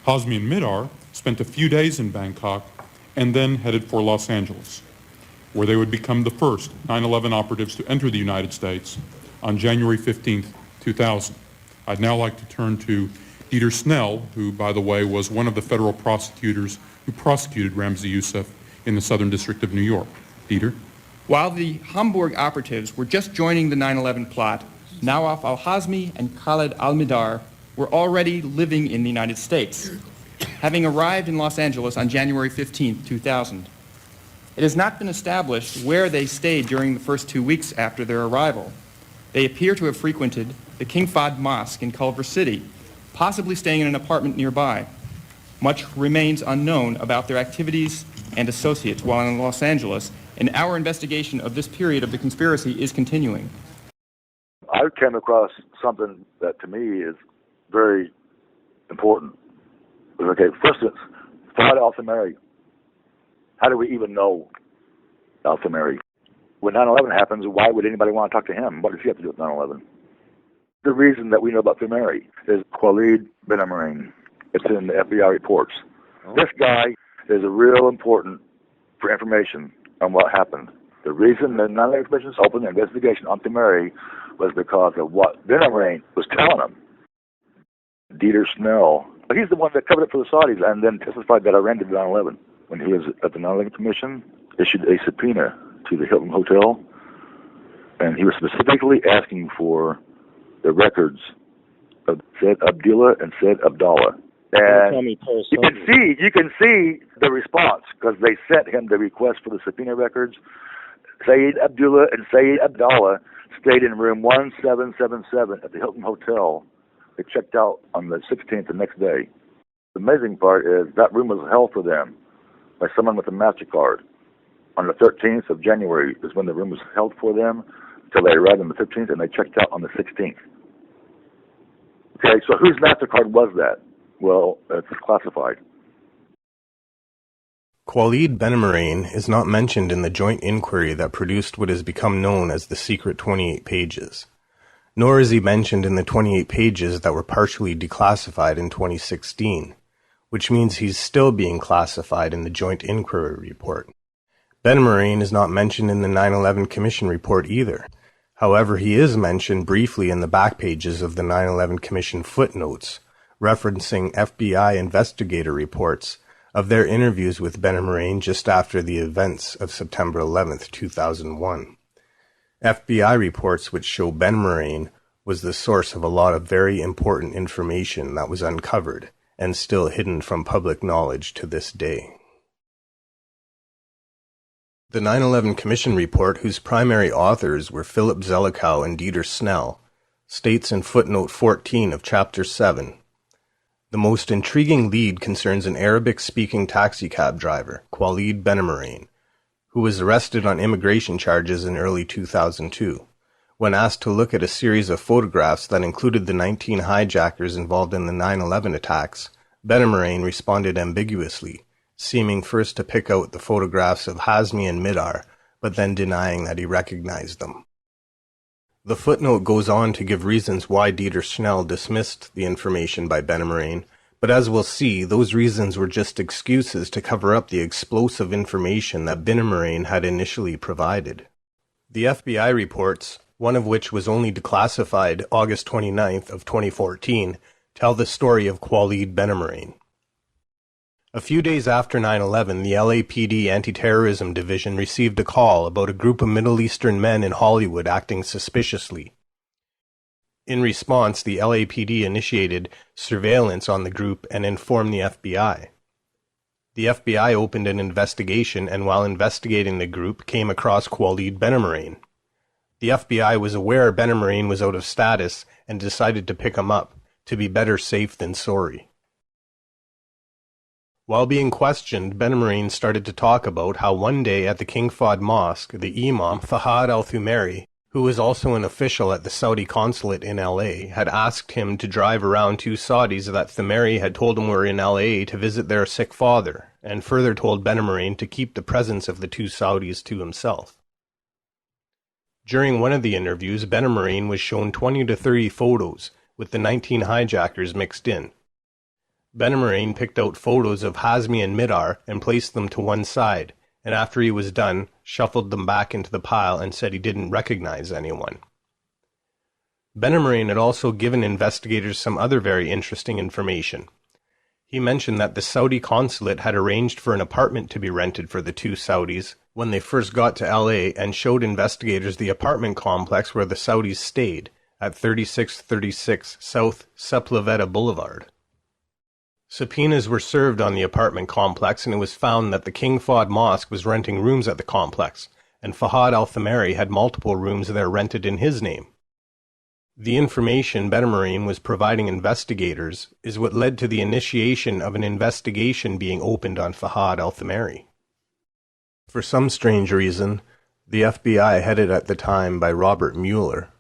Hazmi and Mihdhar spent a few days in Bangkok and then headed for Los Angeles, where they would become the first 9/11 operatives to enter the United States on January 15th, 2000. I'd now like to turn to Dieter Snell, who, by the way, was one of the federal prosecutors who prosecuted Ramzi Youssef in the Southern District of New York. Dieter? While the Hamburg operatives were just joining the 9/11 plot, Nawaf al-Hazmi and Khalid al-Mihdhar were already living in the United States, having arrived in Los Angeles on January 15, 2000. It has not been established where they stayed during the first 2 weeks after their arrival. They appear to have frequented the King Fahd Mosque in Culver City, possibly staying in an apartment nearby. Much remains unknown about their activities and associates while in Los Angeles, and our investigation of this period of the conspiracy is continuing. I came across something that to me is very important. Okay, for instance, Fahd al-Thamari. How do we even know al-Thamari? When 9/11 happens, why would anybody want to talk to him? What does he have to do with 9/11? The reason that we know about Thamari is Qualid Benomrane. It's in the FBI reports. Oh. This guy is real important for information on what happened. The reason the 9/11 Commission opened an investigation on Thamari was because of what Benomrane was telling him. Dieter Snell, he's the one that covered it for the Saudis and then testified that Iran did 9/11. When he was at the 9/11 Commission, issued a subpoena to the Hilton Hotel, and he was specifically asking for the records of Said Abdullah and Said Abdallah. And you can see the response, because they sent him the request for the subpoena records. Sayyid Abdullah and Sayyid Abdallah stayed in room 1777 at the Hilton Hotel. They checked out on the 16th, the next day. The amazing part is that room was held for them by someone with a MasterCard. On the 13th of January is when the room was held for them until they arrived on the 15th, and they checked out on the 16th. Okay, so whose MasterCard was that? Well, it's classified. Qualid Benomrane is not mentioned in the joint inquiry that produced what has become known as the secret 28 pages. Nor is he mentioned in the 28 pages that were partially declassified in 2016, which means he's still being classified in the joint inquiry report. Benomrane is not mentioned in the 9/11 Commission report either. However, he is mentioned briefly in the back pages of the 9/11 Commission footnotes, referencing FBI investigator reports of their interviews with Benomrane just after the events of September 11th, 2001. FBI reports which show Benomrane was the source of a lot of very important information that was uncovered and still hidden from public knowledge to this day. The 9/11 Commission report, whose primary authors were Philip Zelikow and Dieter Snell, states in footnote 14 of Chapter 7, the most intriguing lead concerns an Arabic-speaking taxicab driver, Qualid Benomrane, who was arrested on immigration charges in early 2002. When asked to look at a series of photographs that included the 19 hijackers involved in the 9/11 attacks, Benomrane responded ambiguously, seeming first to pick out the photographs of Hazmi and Mihdhar, but then denying that he recognized them. The footnote goes on to give reasons why Dieter Snell dismissed the information by Benomrane, but as we'll see, those reasons were just excuses to cover up the explosive information that Benomrane had initially provided. The FBI reports, one of which was only declassified August 29th of 2014, tell the story of Qualid Benomrane. A few days after 9/11, the LAPD Anti-Terrorism Division received a call about a group of Middle Eastern men in Hollywood acting suspiciously. In response, the LAPD initiated surveillance on the group and informed the FBI. The FBI opened an investigation, and while investigating the group, came across Qualid Benomrane. The FBI was aware Benomrane was out of status and decided to pick him up, to be better safe than sorry. While being questioned, Benomrane started to talk about how one day at the King Fahd Mosque, the Imam, Fahad al-Thumari, who was also an official at the Saudi consulate in LA, had asked him to drive around two Saudis that Thumari had told him were in LA to visit their sick father, and further told Benomrane to keep the presence of the two Saudis to himself. During one of the interviews, Benomrane was shown 20 to 30 photos, with the 19 hijackers mixed in. Benomrane picked out photos of Hazmi and Mihdhar and placed them to one side, and after he was done, shuffled them back into the pile and said he didn't recognize anyone. Benomrane had also given investigators some other very interesting information. He mentioned that the Saudi consulate had arranged for an apartment to be rented for the two Saudis when they first got to LA, and showed investigators the apartment complex where the Saudis stayed at 3636 South Sepulveda Boulevard. Subpoenas were served on the apartment complex, and it was found that the King Fahd Mosque was renting rooms at the complex, and Fahad al-Thamari had multiple rooms there rented in his name. The information Benomrane was providing investigators is what led to the initiation of an investigation being opened on Fahad al-Thamari. For some strange reason, the FBI, headed at the time by Robert Mueller,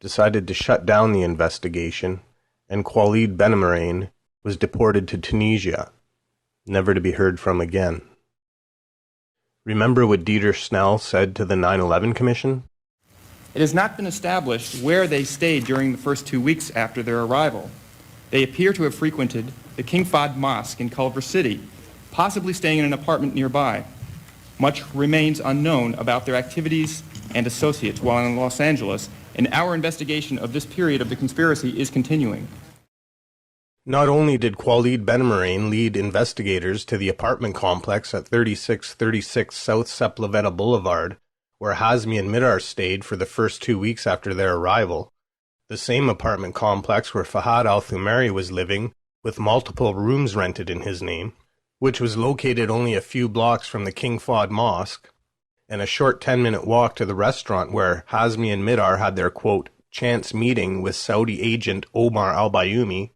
decided to shut down the investigation, and Qualid Benomrane was deported to Tunisia, never to be heard from again. Remember what Dieter Snell said to the 9/11 Commission? It has not been established where they stayed during the first 2 weeks after their arrival. They appear to have frequented the King Fahd Mosque in Culver City, possibly staying in an apartment nearby. Much remains unknown about their activities and associates while in Los Angeles, and our investigation of this period of the conspiracy is continuing. Not only did Qualid Benomrane lead investigators to the apartment complex at 3636 South Sepulveda Boulevard, where Hazmi and Mihdhar stayed for the first 2 weeks after their arrival, the same apartment complex where Fahad al-Thamari was living, with multiple rooms rented in his name, which was located only a few blocks from the King Fahd Mosque, and a short 10-minute walk to the restaurant where Hazmi and Mihdhar had their, quote, chance meeting with Saudi agent Omar al-Bayoumi.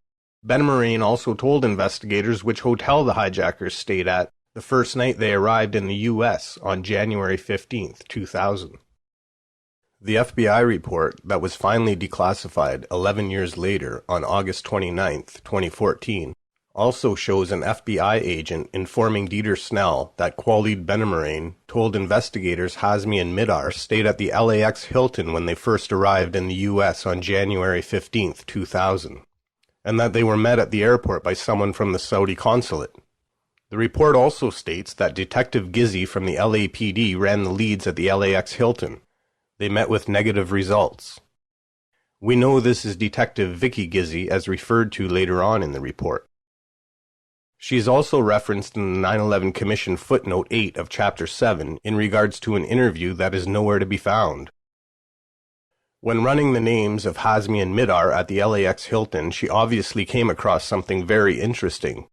Benomrane also told investigators which hotel the hijackers stayed at the first night they arrived in the U.S. on January 15, 2000. The FBI report that was finally declassified 11 years later on August 29, 2014, also shows an FBI agent informing Dieter Snell that Qualid Benomrane told investigators Hazmi and Mihdhar stayed at the LAX Hilton when they first arrived in the U.S. on January 15, 2000, and that they were met at the airport by someone from the Saudi consulate. The report also states that Detective Gizzi from the LAPD ran the leads at the LAX Hilton. They met with negative results. We know this is Detective Vicky Gizzi, as referred to later on in the report. She is also referenced in the 9/11 Commission footnote 8 of Chapter 7 in regards to an interview that is nowhere to be found. When running the names of Hazmi and Mihdhar at the LAX Hilton, she obviously came across something very interesting,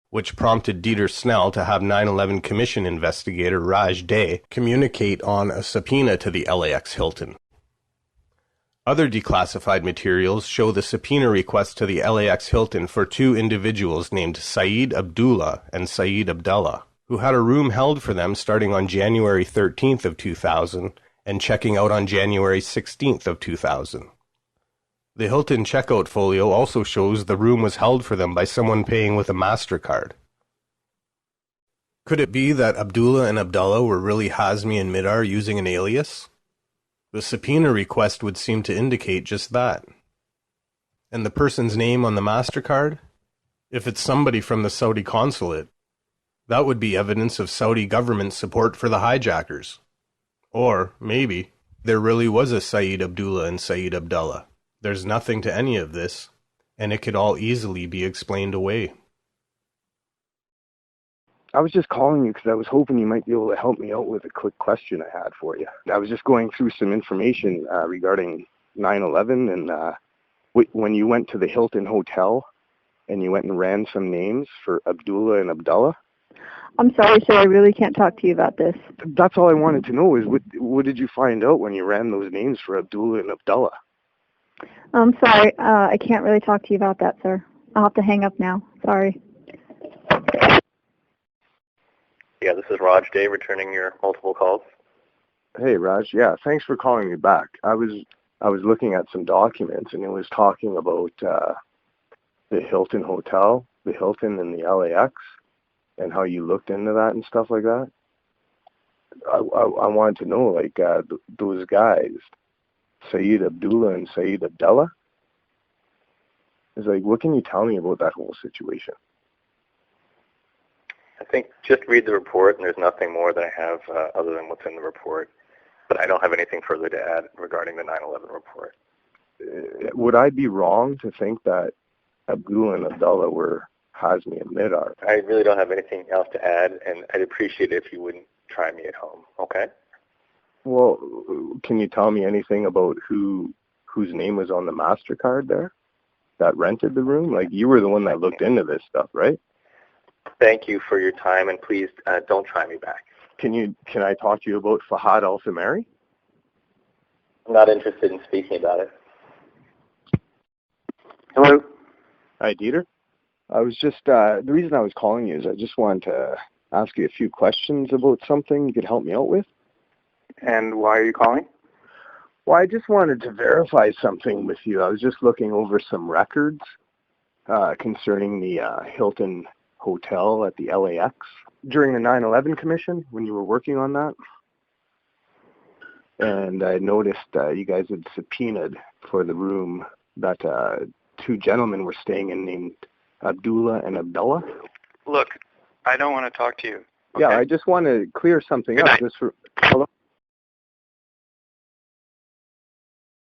which prompted Dieter Snell to have 9/11 Commission investigator Raj Day communicate on a subpoena to the LAX Hilton. Other declassified materials show the subpoena request to the LAX Hilton for two individuals named Saeed Abdullah and Saeed Abdallah, who had a room held for them starting on January 13th of 2000 and checking out on January 16th of 2000. The Hilton checkout folio also shows the room was held for them by someone paying with a MasterCard. Could it be that Abdullah and Abdallah were really Hazmi and Mihdhar using an alias? The subpoena request would seem to indicate just that. And the person's name on the MasterCard? If it's somebody from the Saudi consulate, that would be evidence of Saudi government support for the hijackers. Or, maybe, there really was a Saeed Abdullah and Saeed Abdallah. There's nothing to any of this, and it could all easily be explained away. I was just calling you because I was hoping you might be able to help me out with a quick question I had for you. I was just going through some information regarding 9/11, and when you went to the Hilton Hotel and you went and ran some names for Abdullah and Abdallah. I'm sorry, sir. I really can't talk to you about this. That's all I wanted to know is what did you find out when you ran those names for Abdullah and Abdallah? I'm sorry. I can't really talk to you about that, sir. I'll have to hang up now. Sorry. Yeah, this is Raj Day returning your multiple calls. Hey, Raj. Yeah, thanks for calling me back. I was looking at some documents, and it was talking about the Hilton Hotel, the Hilton and the LAX, and how you looked into that and stuff like that. I wanted to know, like, those guys, Saeed Abdullah and Saeed Abdallah, It's like, what can you tell me about that whole situation? I think just read the report, and there's nothing more that I have other than what's in the report. But I don't have anything further to add regarding the 9/11 report. Would I be wrong to think that Abdullah and Abdullah were Hazmi and Mihdhar? I really don't have anything else to add, and I'd appreciate it if you wouldn't try me at home, okay? Well, can you tell me anything about whose name was on the MasterCard there that rented the room? Like, you were the one that looked into this stuff, right? Thank you for your time, and please don't try me back. Can I talk to you about Fahad al-Thamari? I'm not interested in speaking about it. Hello. Hi, Dieter. I was just, the reason I was calling you is I just wanted to ask you a few questions about something you could help me out with. And why are you calling? Well, I just wanted to verify something with you. I was just looking over some records concerning the Hilton Hotel at the LAX during the 9/11 Commission when you were working on that. And I noticed you guys had subpoenaed for the room that two gentlemen were staying in named Abdullah and Abdullah. Look, I don't want to talk to you. Okay? Yeah, I just want to clear something Good up. night.